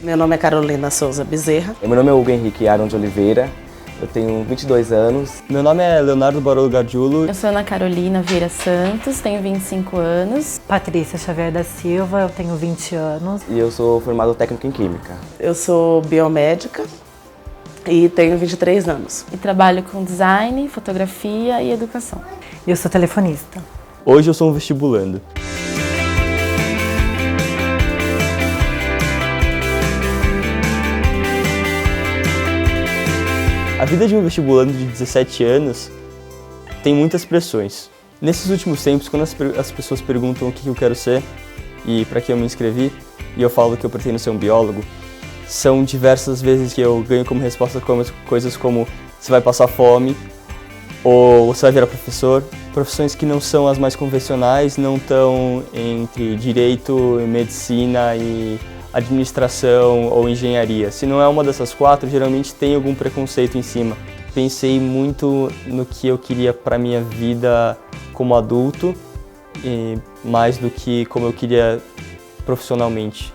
Meu nome é Carolina Souza Bezerra. Meu nome é Hugo Henrique Aron de Oliveira, eu tenho 22 anos. Meu nome é Leonardo Barolo Gargiulo. Eu sou Ana Carolina Vieira Santos, tenho 25 anos. Patrícia Xavier da Silva, eu tenho 20 anos. E eu sou formado técnico em Química. Eu sou biomédica e tenho 23 anos. E trabalho com design, fotografia e educação. Eu sou telefonista. Hoje eu sou um vestibulando. A vida de um vestibulando de 17 anos tem muitas pressões. Nesses últimos tempos, quando as pessoas perguntam o que eu quero ser e para que eu me inscrevi, e eu falo que eu pretendo ser um biólogo, são diversas vezes que eu ganho como resposta coisas como você vai passar fome ou você vai virar professor. Profissões que não são as mais convencionais, não estão entre direito, medicina e administração ou engenharia. Se não é uma dessas quatro, geralmente tem algum preconceito em cima. Pensei muito no que eu queria para minha vida como adulto, e mais do que como eu queria profissionalmente.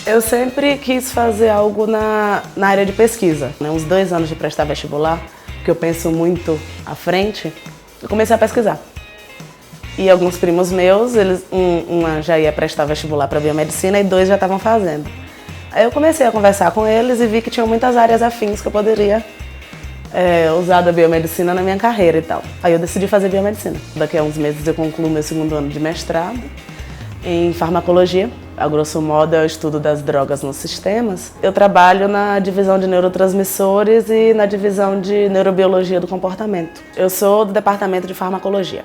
Eu sempre quis fazer algo na área de pesquisa. Uns 2 anos de prestar vestibular, que eu penso muito à frente, eu comecei a pesquisar. E alguns primos meus, uma já ia prestar vestibular para biomedicina e 2 já estavam fazendo. Aí eu comecei a conversar com eles e vi que tinham muitas áreas afins que eu poderia usar da biomedicina na minha carreira e tal. Aí eu decidi fazer biomedicina. Daqui a uns meses eu concluo meu 2º ano de mestrado em farmacologia. A grosso modo é o estudo das drogas nos sistemas. Eu trabalho na divisão de neurotransmissores e na divisão de neurobiologia do comportamento. Eu sou do departamento de farmacologia.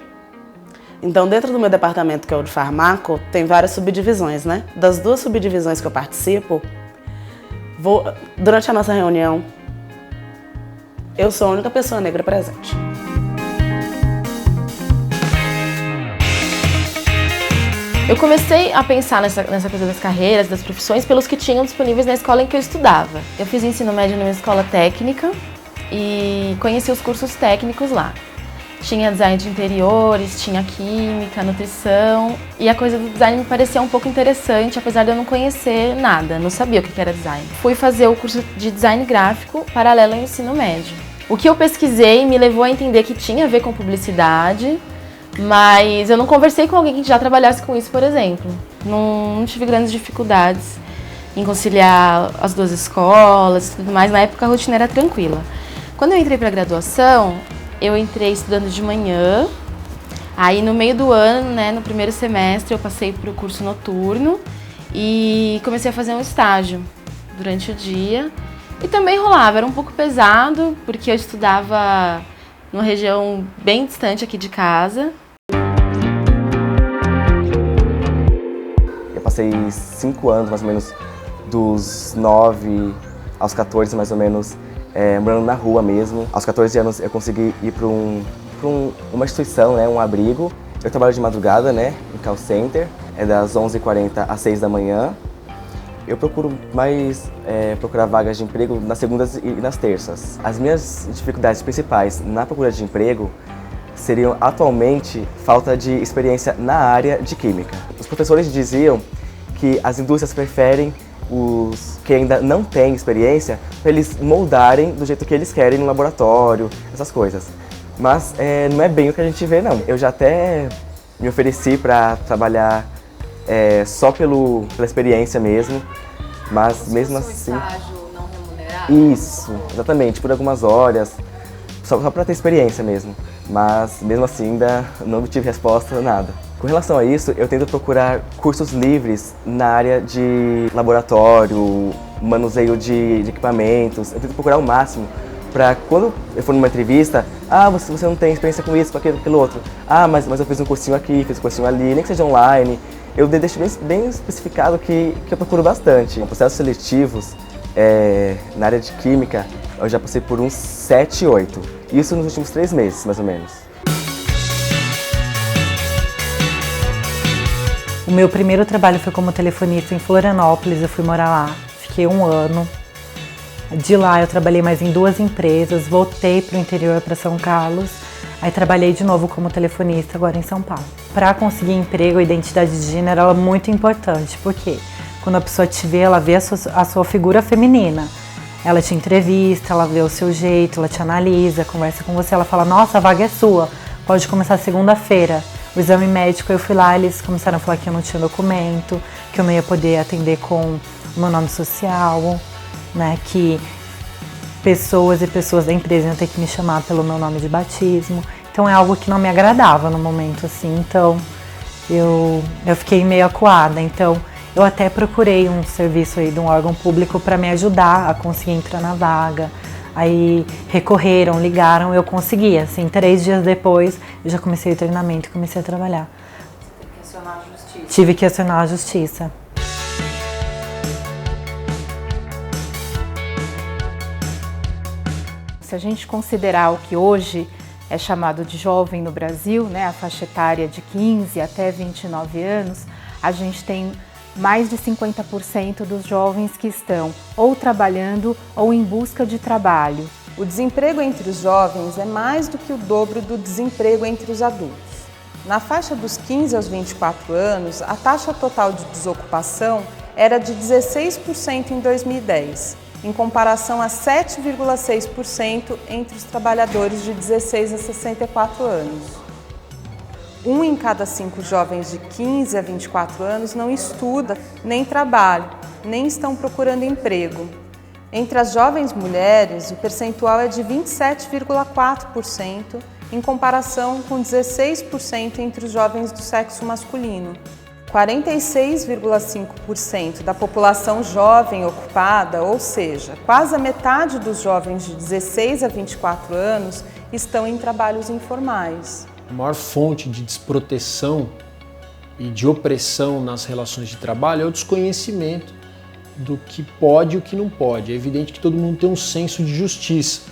Então, dentro do meu departamento, que é o de farmaco, tem várias subdivisões, né? Das 2 subdivisões que eu participo, durante a nossa reunião, eu sou a única pessoa negra presente. Eu comecei a pensar nessa coisa das carreiras, das profissões, pelos que tinham disponíveis na escola em que eu estudava. Eu fiz ensino médio numa escola técnica e conheci os cursos técnicos lá. Tinha design de interiores, tinha química, nutrição, e a coisa do design me parecia um pouco interessante, apesar de eu não conhecer nada, não sabia o que era design. Fui fazer o curso de design gráfico paralelo ao ensino médio. O que eu pesquisei me levou a entender que tinha a ver com publicidade, mas eu não conversei com alguém que já trabalhasse com isso, por exemplo. Não tive grandes dificuldades em conciliar as 2 escolas e tudo mais. Na época a rotina era tranquila. Quando eu entrei para a graduação, eu entrei estudando de manhã. Aí no meio do ano, né, no primeiro semestre, eu passei para o curso noturno e comecei a fazer um estágio durante o dia. E também rolava, era um pouco pesado, porque eu estudava numa região bem distante aqui de casa. Eu passei 5 anos, mais ou menos, dos 9 aos 14, mais ou menos, morando na rua mesmo. Aos 14 anos eu consegui ir para uma instituição, né, um abrigo. Eu trabalho de madrugada, né, em call center, é das 11h40 às 6 da manhã. Eu procuro mais procurar vagas de emprego nas segundas e nas terças. As minhas dificuldades principais na procura de emprego seriam atualmente falta de experiência na área de química. Os professores diziam que as indústrias preferem os que ainda não têm experiência para eles moldarem do jeito que eles querem no laboratório, essas coisas. Mas não é bem o que a gente vê, não. Eu já até me ofereci para trabalhar só pela experiência mesmo, mas mesmo assim... estágio não remunerado? Isso, exatamente, por algumas horas, só para ter experiência mesmo. Mas mesmo assim ainda não obtive resposta, nada. Com relação a isso, eu tento procurar cursos livres na área de laboratório, manuseio de equipamentos. Eu tento procurar o máximo para quando eu for numa entrevista, você não tem experiência com isso, com aquilo outro. Mas eu fiz um cursinho aqui, fiz um cursinho ali, nem que seja online. Eu deixo bem especificado que eu procuro bastante. Processos seletivos na área de química, eu já passei por uns 7, 8. Isso nos últimos 3 meses, mais ou menos. O meu primeiro trabalho foi como telefonista em Florianópolis, eu fui morar lá, fiquei 1 ano. De lá eu trabalhei mais em 2 empresas, voltei para o interior, para São Carlos, aí trabalhei de novo como telefonista agora em São Paulo. Para conseguir emprego, a identidade de gênero é muito importante, por quê? Quando a pessoa te vê, ela vê a sua figura feminina. Ela te entrevista, ela vê o seu jeito, ela te analisa, conversa com você, ela fala, nossa, a vaga é sua, pode começar segunda-feira. O exame médico, eu fui lá, eles começaram a falar que eu não tinha documento, que eu não ia poder atender com o meu nome social, né, que pessoas e pessoas da empresa iam ter que me chamar pelo meu nome de batismo. Então é algo que não me agradava no momento, assim, então eu fiquei meio acuada. Então eu até procurei um serviço aí de um órgão público para me ajudar a conseguir entrar na vaga. Aí recorreram, ligaram, eu consegui, assim, 3 dias depois eu já comecei o treinamento e comecei a trabalhar. Você teve que acionar a justiça? Tive que acionar a justiça. Se a gente considerar o que hoje é chamado de jovem no Brasil, né, a faixa etária de 15 até 29 anos, a gente tem mais de 50% dos jovens que estão ou trabalhando ou em busca de trabalho. O desemprego entre os jovens é mais do que o dobro do desemprego entre os adultos. Na faixa dos 15 aos 24 anos, a taxa total de desocupação era de 16% em 2010, em comparação a 7,6% entre os trabalhadores de 16 a 64 anos. 1 em cada 5 jovens de 15 a 24 anos não estuda, nem trabalha, nem estão procurando emprego. Entre as jovens mulheres, o percentual é de 27,4%, em comparação com 16% entre os jovens do sexo masculino. 46,5% da população jovem ocupada, ou seja, quase a metade dos jovens de 16 a 24 anos, estão em trabalhos informais. A maior fonte de desproteção e de opressão nas relações de trabalho é o desconhecimento do que pode e o que não pode. É evidente que todo mundo tem um senso de justiça,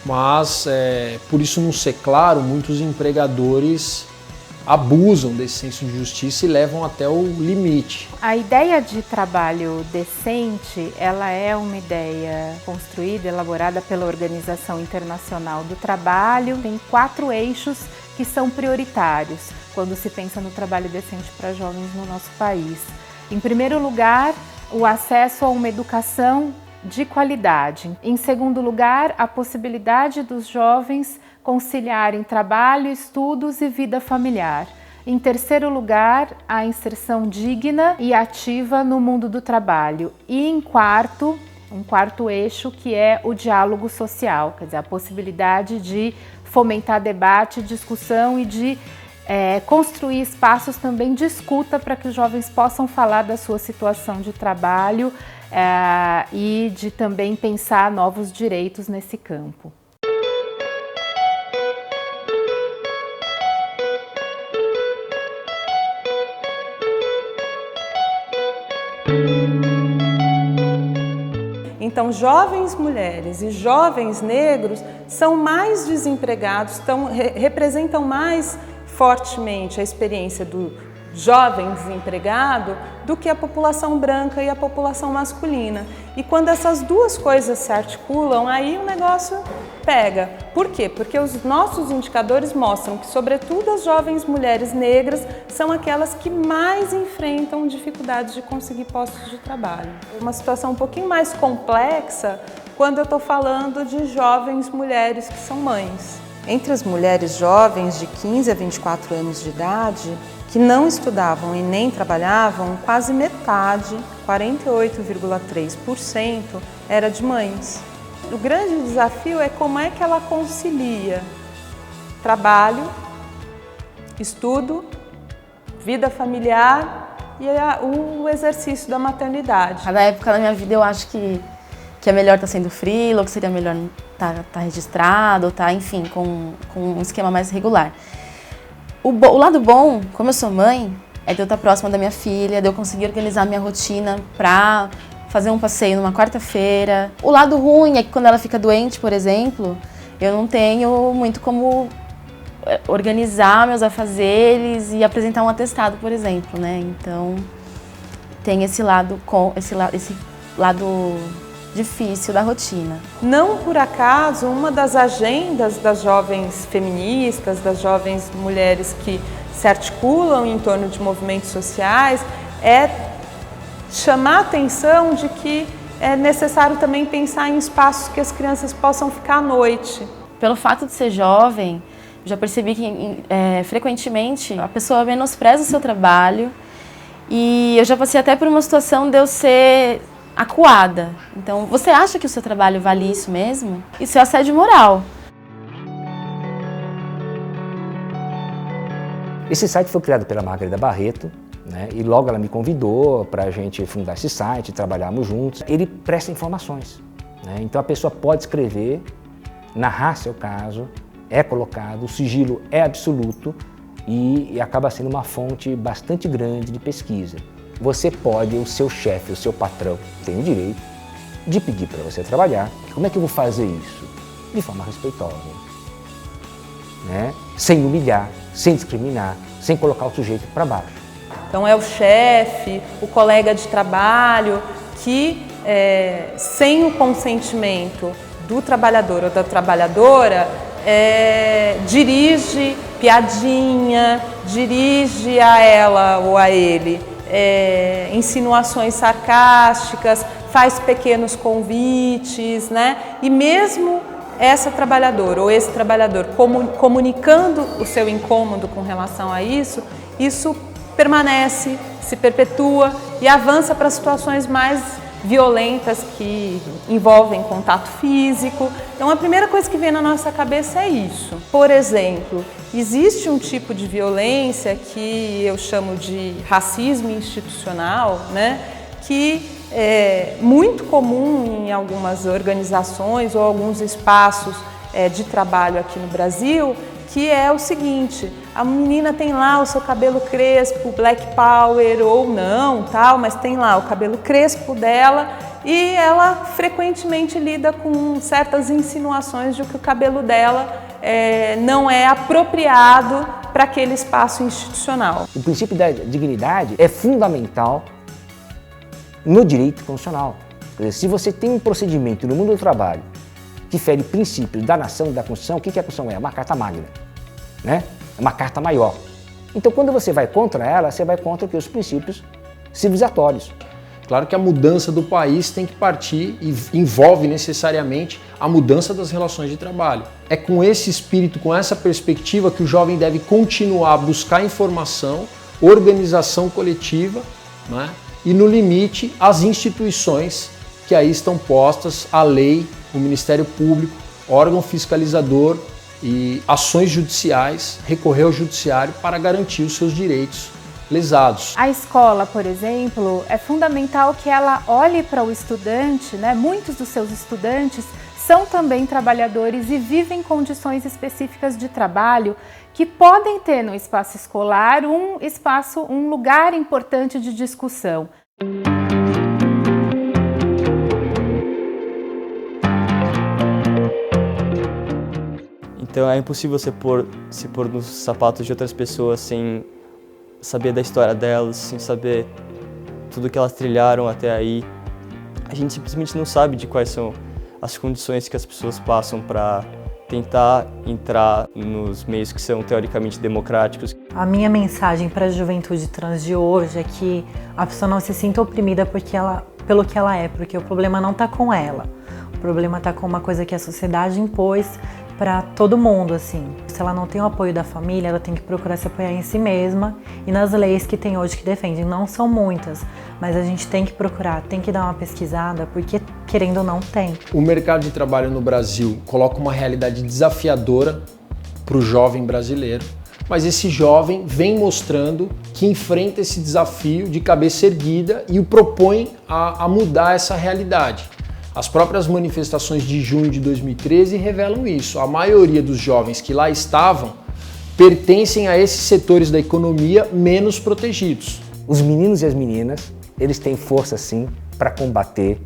mas por isso não ser claro, muitos empregadores abusam desse senso de justiça e levam até o limite. A ideia de trabalho decente, ela é uma ideia construída, elaborada pela Organização Internacional do Trabalho. Tem 4 eixos que são prioritários quando se pensa no trabalho decente para jovens no nosso país. Em primeiro lugar, o acesso a uma educação de qualidade. Em segundo lugar, a possibilidade dos jovens conciliarem trabalho, estudos e vida familiar. Em terceiro lugar, a inserção digna e ativa no mundo do trabalho. E em quarto, um quarto eixo, que é o diálogo social, quer dizer, a possibilidade de fomentar debate, discussão e de construir espaços também de escuta para que os jovens possam falar da sua situação de trabalho e de também pensar novos direitos nesse campo. Então, jovens mulheres e jovens negros são mais desempregados, representam mais fortemente a experiência do jovem desempregado do que a população branca e a população masculina. E quando essas duas coisas se articulam, aí o negócio pega. Por quê? Porque os nossos indicadores mostram que, sobretudo, as jovens mulheres negras são aquelas que mais enfrentam dificuldades de conseguir postos de trabalho. É uma situação um pouquinho mais complexa quando eu estou falando de jovens mulheres que são mães. Entre as mulheres jovens de 15 a 24 anos de idade, que não estudavam e nem trabalhavam, quase metade, 48,3%, era de mães. O grande desafio é como é que ela concilia trabalho, estudo, vida familiar e o exercício da maternidade. Cada época da minha vida eu acho que é melhor estar sendo freela, ou que seria melhor estar registrado, ou enfim, com um esquema mais regular. O lado bom, como eu sou mãe, é de eu estar próxima da minha filha, de eu conseguir organizar minha rotina para fazer um passeio numa quarta-feira. O lado ruim é que quando ela fica doente, por exemplo, eu não tenho muito como organizar meus afazeres e apresentar um atestado, por exemplo, né? Então, tem esse lado difícil da rotina. Não por acaso, uma das agendas das jovens feministas, das jovens mulheres que se articulam em torno de movimentos sociais, é chamar a atenção de que é necessário também pensar em espaços que as crianças possam ficar à noite. Pelo fato de ser jovem, já percebi que frequentemente a pessoa menospreza o seu trabalho e eu já passei até por uma situação de eu ser acuada. Então, você acha que o seu trabalho vale isso mesmo? Isso é assédio moral. Esse site foi criado pela Margarida Barreto, né, e logo ela me convidou para a gente fundar esse site, trabalharmos juntos. Ele presta informações, né, então a pessoa pode escrever, narrar seu caso, é colocado, o sigilo é absoluto e acaba sendo uma fonte bastante grande de pesquisa. Você pode, o seu chefe, o seu patrão, tem o direito de pedir para você trabalhar. Como é que eu vou fazer isso? De forma respeitosa, né? Sem humilhar, sem discriminar, sem colocar o sujeito para baixo. Então é o chefe, o colega de trabalho que, sem o consentimento do trabalhador ou da trabalhadora, dirige piadinha, dirige a ela ou a ele insinuações sarcásticas, faz pequenos convites, né? E mesmo essa trabalhadora ou esse trabalhador comunicando o seu incômodo com relação a isso, isso permanece, se perpetua e avança para situações mais violentas que envolvem contato físico. Então a primeira coisa que vem na nossa cabeça é isso. Por exemplo, existe um tipo de violência que eu chamo de racismo institucional, né? Que é muito comum em algumas organizações ou alguns espaços de trabalho aqui no Brasil, que é o seguinte: a menina tem lá o seu cabelo crespo, black power ou não, tal, mas tem lá o cabelo crespo dela e ela frequentemente lida com certas insinuações de que o cabelo dela não é apropriado para aquele espaço institucional. O princípio da dignidade é fundamental no direito constitucional. Quer dizer, se você tem um procedimento no mundo do trabalho que fere princípios da nação, da Constituição, o que a Constituição é? Uma carta magna, né? É uma carta maior. Então, quando você vai contra ela, você vai contra os princípios civilizatórios. Claro que a mudança do país tem que partir e envolve necessariamente a mudança das relações de trabalho. É com esse espírito, com essa perspectiva que o jovem deve continuar a buscar informação, organização coletiva, né? E no limite as instituições que aí estão postas, a lei, o Ministério Público, órgão fiscalizador e ações judiciais, recorrer ao judiciário para garantir os seus direitos lesados. A escola, por exemplo, é fundamental que ela olhe para o estudante, né? Muitos dos seus estudantes são também trabalhadores e vivem condições específicas de trabalho que podem ter no espaço escolar um lugar importante de discussão. Então é impossível se pôr nos sapatos de outras pessoas sem saber da história delas, sem saber tudo que elas trilharam até aí. A gente simplesmente não sabe de quais são as condições que as pessoas passam para tentar entrar nos meios que são teoricamente democráticos. A minha mensagem para a juventude trans de hoje é que a pessoa não se sinta oprimida pelo que ela é, porque o problema não está com ela. O problema está com uma coisa que a sociedade impôs para todo mundo, assim. Se ela não tem o apoio da família, ela tem que procurar se apoiar em si mesma e nas leis que tem hoje que defendem. Não são muitas, mas a gente tem que procurar, tem que dar uma pesquisada, porque querendo ou não tem. O mercado de trabalho no Brasil coloca uma realidade desafiadora para o jovem brasileiro, mas esse jovem vem mostrando que enfrenta esse desafio de cabeça erguida e o propõe a mudar essa realidade. As próprias manifestações de junho de 2013 revelam isso. A maioria dos jovens que lá estavam pertencem a esses setores da economia menos protegidos. Os meninos e as meninas, eles têm força sim para combater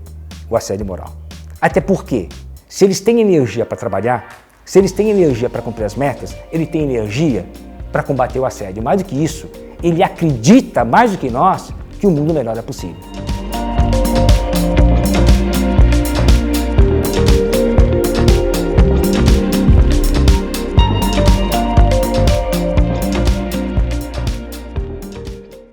o assédio moral. Até porque, se eles têm energia para trabalhar, se eles têm energia para cumprir as metas, ele tem energia para combater o assédio. Mais do que isso, ele acredita mais do que nós que o mundo melhor é possível.